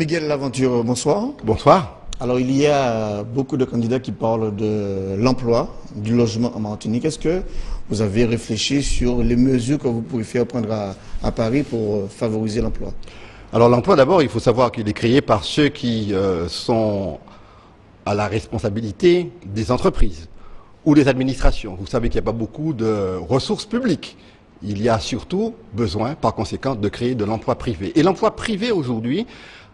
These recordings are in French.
Miguel Laventure, bonsoir. Bonsoir. Alors, il y a beaucoup de candidats qui parlent de l'emploi, du logement en Martinique. Est-ce que vous avez réfléchi sur les mesures que vous pouvez faire prendre à Paris pour favoriser l'emploi? Alors l'emploi, d'abord, il faut savoir qu'il est créé par ceux qui sont à la responsabilité des entreprises ou des administrations. Vous savez qu'il n'y a pas beaucoup de ressources publiques. Il y a surtout besoin, par conséquent, de créer de l'emploi privé. Et l'emploi privé, aujourd'hui,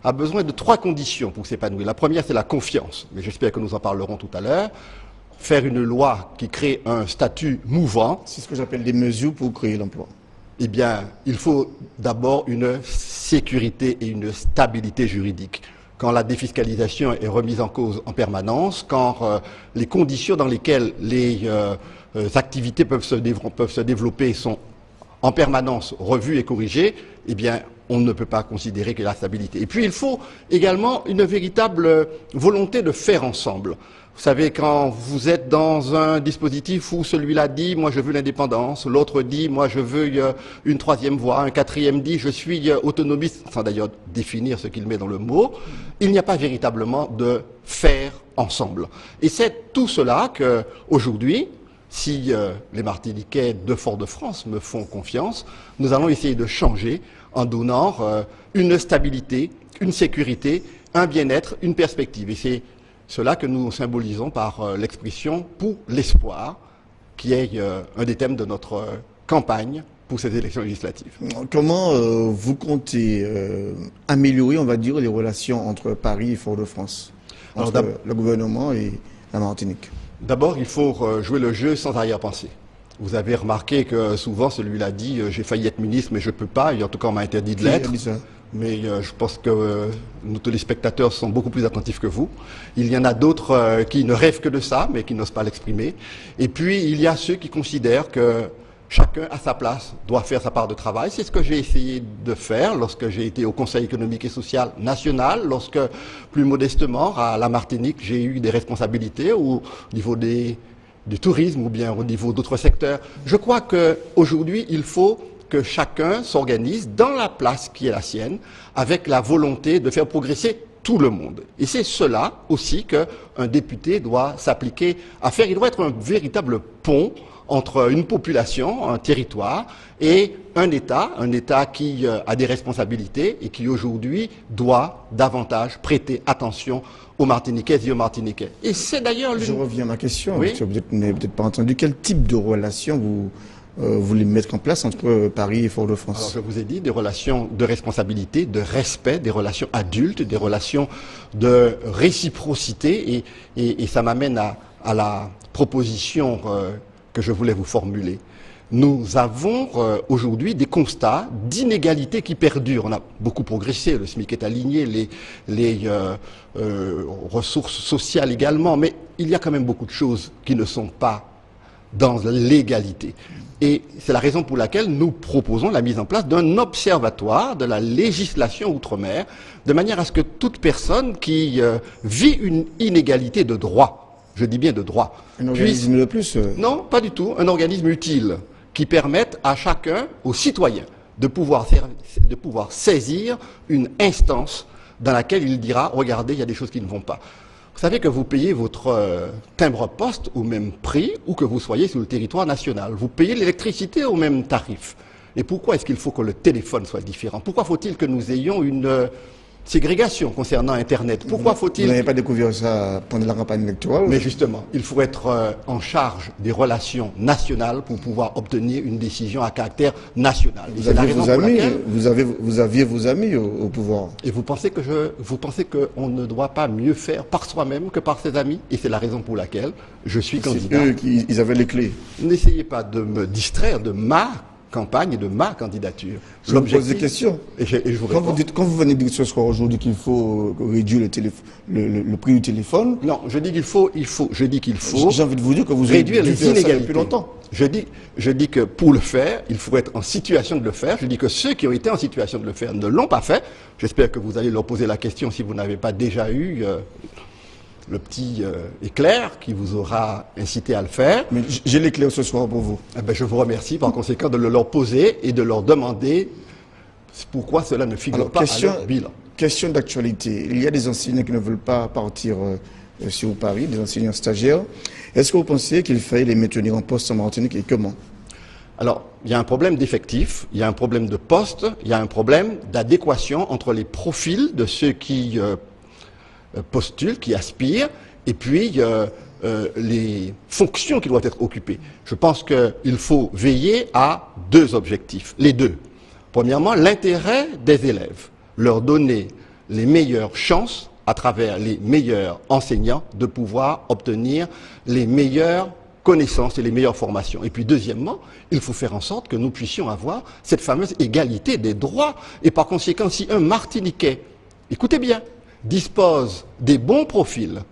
a besoin de 3 conditions pour s'épanouir. La première, c'est la confiance, mais j'espère que nous en parlerons tout à l'heure. Faire une loi qui crée un statut mouvant. C'est ce que j'appelle des mesures pour créer l'emploi. Eh bien, il faut d'abord une sécurité et une stabilité juridique. Quand la défiscalisation est remise en cause en permanence, quand les conditions dans lesquelles les activités peuvent se développer sont en permanence revues et corrigées, eh bien, on ne peut pas considérer que la stabilité. Et puis, il faut également une véritable volonté de faire ensemble. Vous savez, quand vous êtes dans un dispositif où celui-là dit « moi je veux l'indépendance », l'autre dit « moi je veux une 3e voie », un 4e dit « je suis autonomiste », sans d'ailleurs définir ce qu'il met dans le mot, il n'y a pas véritablement de faire ensemble. Et c'est tout cela que, aujourd'hui, si les Martiniquais de Fort-de-France me font confiance, nous allons essayer de changer en donnant une stabilité, une sécurité, un bien-être, une perspective. Et c'est cela que nous symbolisons par l'expression « pour l'espoir », qui est un des thèmes de notre campagne pour ces élections législatives. Comment vous comptez améliorer, on va dire, les relations entre Paris et Fort-de-France, entre le gouvernement et la Martinique? D'abord, il faut jouer le jeu sans arrière-pensée. Vous avez remarqué que souvent celui-là dit « j'ai failli être ministre mais je ne peux pas » et en tout cas on m'a interdit de l'être. Mais je pense que nos téléspectateurs sont beaucoup plus attentifs que vous. Il y en a d'autres qui ne rêvent que de ça, mais qui n'osent pas l'exprimer. Et puis, il y a ceux qui considèrent que chacun, à sa place, doit faire sa part de travail. C'est ce que j'ai essayé de faire lorsque j'ai été au Conseil économique et social national, lorsque, plus modestement, à la Martinique, j'ai eu des responsabilités au niveau du tourisme ou bien au niveau d'autres secteurs. Je crois qu'aujourd'hui, il faut que chacun s'organise dans la place qui est la sienne, avec la volonté de faire progresser tout le monde. Et c'est cela aussi qu'un député doit s'appliquer à faire. Il doit être un véritable pont entre une population, un territoire, et un État qui a des responsabilités et qui aujourd'hui doit davantage prêter attention aux Martiniquaises et aux Martiniquais. Et c'est d'ailleurs Je reviens à ma question, oui? Parce que vous n'avez peut-être pas entendu. Quel type de relation vous voulez mettre en place entre Paris et Fort-de-France? Alors, je vous ai dit des relations de responsabilité, de respect, des relations adultes, des relations de réciprocité, et ça m'amène à la proposition que je voulais vous formuler. Nous avons aujourd'hui des constats d'inégalités qui perdurent. On a beaucoup progressé, le SMIC est aligné, les ressources sociales également, mais il y a quand même beaucoup de choses qui ne sont pas dans l'égalité. Et c'est la raison pour laquelle nous proposons la mise en place d'un observatoire de la législation outre-mer, de manière à ce que toute personne qui vit une inégalité de droit, je dis bien de droit, un organisme de plus Non, pas du tout, un organisme utile qui permette à chacun, aux citoyens, de pouvoir saisir une instance dans laquelle il dira « regardez, il y a des choses qui ne vont pas ». Vous savez que vous payez votre timbre-poste au même prix ou que vous soyez sur le territoire national. Vous payez l'électricité au même tarif. Et pourquoi est-ce qu'il faut que le téléphone soit différent? Pourquoi faut-il que nous ayons une ségrégation concernant Internet? Pourquoi faut-il... Vous n'avez pas découvert ça pendant la campagne électorale? Mais justement, il faut être en charge des relations nationales pour pouvoir obtenir une décision à caractère national. Vous aviez vos amis, vous aviez vos amis au pouvoir. Et vous pensez qu'on ne doit pas mieux faire par soi-même que par ses amis? Et c'est la raison pour laquelle je suis candidat. C'est eux qui avaient les clés. N'essayez pas de me distraire de ma campagne et de ma candidature. Je vous pose des questions. Et je vous réponds. Quand vous venez de dire ce soir aujourd'hui qu'il faut réduire le prix du téléphone... Non, je dis qu'il faut J'ai envie de vous dire que vous réduire les inégalités depuis longtemps. Je dis que pour le faire, il faut être en situation de le faire. Je dis que ceux qui ont été en situation de le faire ne l'ont pas fait. J'espère que vous allez leur poser la question si vous n'avez pas déjà eu le petit éclair qui vous aura incité à le faire. Mais j'ai l'éclair ce soir pour vous. Eh bien, je vous remercie par conséquent de le leur poser et de leur demander pourquoi cela ne figure pas à leur bilan. question d'actualité. Il y a des enseignants qui ne veulent pas partir sur Paris, des enseignants stagiaires. Est-ce que vous pensez qu'il faille les maintenir en poste en Martinique et comment? Alors, il y a un problème d'effectifs, il y a un problème de poste, il y a un problème d'adéquation entre les profils de ceux qui postulent, qui aspirent, et puis les fonctions qui doivent être occupées. Je pense qu'il faut veiller à deux objectifs, les deux. Premièrement, l'intérêt des élèves, leur donner les meilleures chances à travers les meilleurs enseignants de pouvoir obtenir les meilleures connaissances et les meilleures formations. Et puis deuxièmement, il faut faire en sorte que nous puissions avoir cette fameuse égalité des droits. Et par conséquent, si un Martiniquais, écoutez bien, dispose des bons profils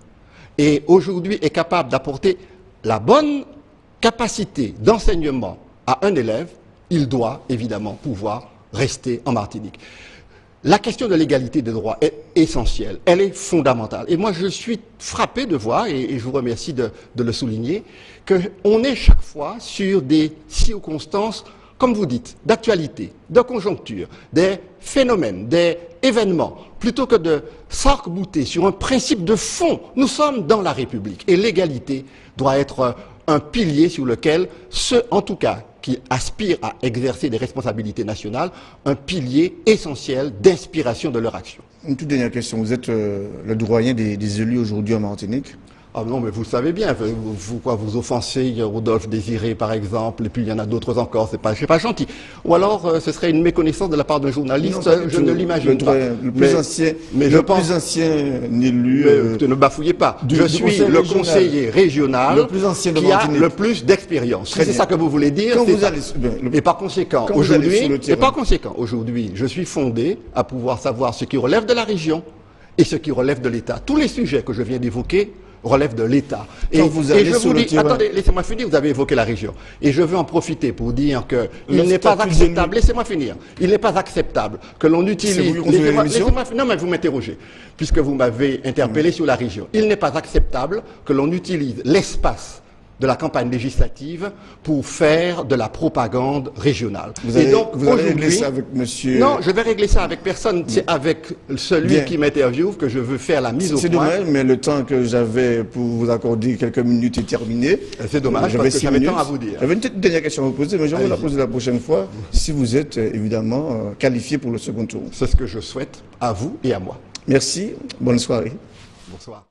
et aujourd'hui est capable d'apporter la bonne capacité d'enseignement à un élève, il doit évidemment pouvoir rester en Martinique. La question de l'égalité des droits est essentielle, elle est fondamentale. Et moi, je suis frappé de voir, et je vous remercie de le souligner, qu'on est chaque fois sur des circonstances, comme vous dites, d'actualité, de conjoncture, des phénomènes, des événements, plutôt que de s'arc-bouter sur un principe de fond. Nous sommes dans la République et l'égalité doit être un pilier sur lequel ceux, en tout cas, qui aspirent à exercer des responsabilités nationales, un pilier essentiel d'inspiration de leur action. Une toute dernière question. Vous êtes le doyen des élus aujourd'hui en Martinique. Ah non, mais vous le savez bien, vous offensez Rodolphe Désiré, par exemple, et puis il y en a d'autres encore, c'est pas gentil. Ou alors, ce serait une méconnaissance de la part d'un journaliste, non, je ne l'imagine pas. Le plus ancien élu... ne bafouillez pas. Je suis le conseiller régional le plus ancien de qui a le plus d'expérience. C'est ça que vous voulez dire. Et par conséquent, aujourd'hui, je suis fondé à pouvoir savoir ce qui relève de la région et ce qui relève de l'État. Tous les sujets que je viens d'évoquer relève de l'État. Et je vous dis, attendez, laissez-moi finir, vous avez évoqué la région. Et je veux en profiter pour dire que il n'est pas acceptable, laissez-moi finir, il n'est pas acceptable que l'on utilise... Non, mais vous m'interrogez, puisque vous m'avez interpellé sur la région. Il n'est pas acceptable que l'on utilise l'espace de la campagne législative pour faire de la propagande régionale. Vous allez régler ça avec monsieur... Non, je vais régler ça avec personne. C'est avec celui qui m'interviewe que je veux faire la mise au point. C'est dommage, mais le temps que j'avais pour vous accorder quelques minutes est terminé. C'est dommage, parce que j'avais tant à vous dire. J'avais une dernière question à vous poser, mais je vais vous la poser la prochaine fois, si vous êtes évidemment qualifié pour le second tour. C'est ce que je souhaite à vous et à moi. Merci, bonne soirée. Bonsoir.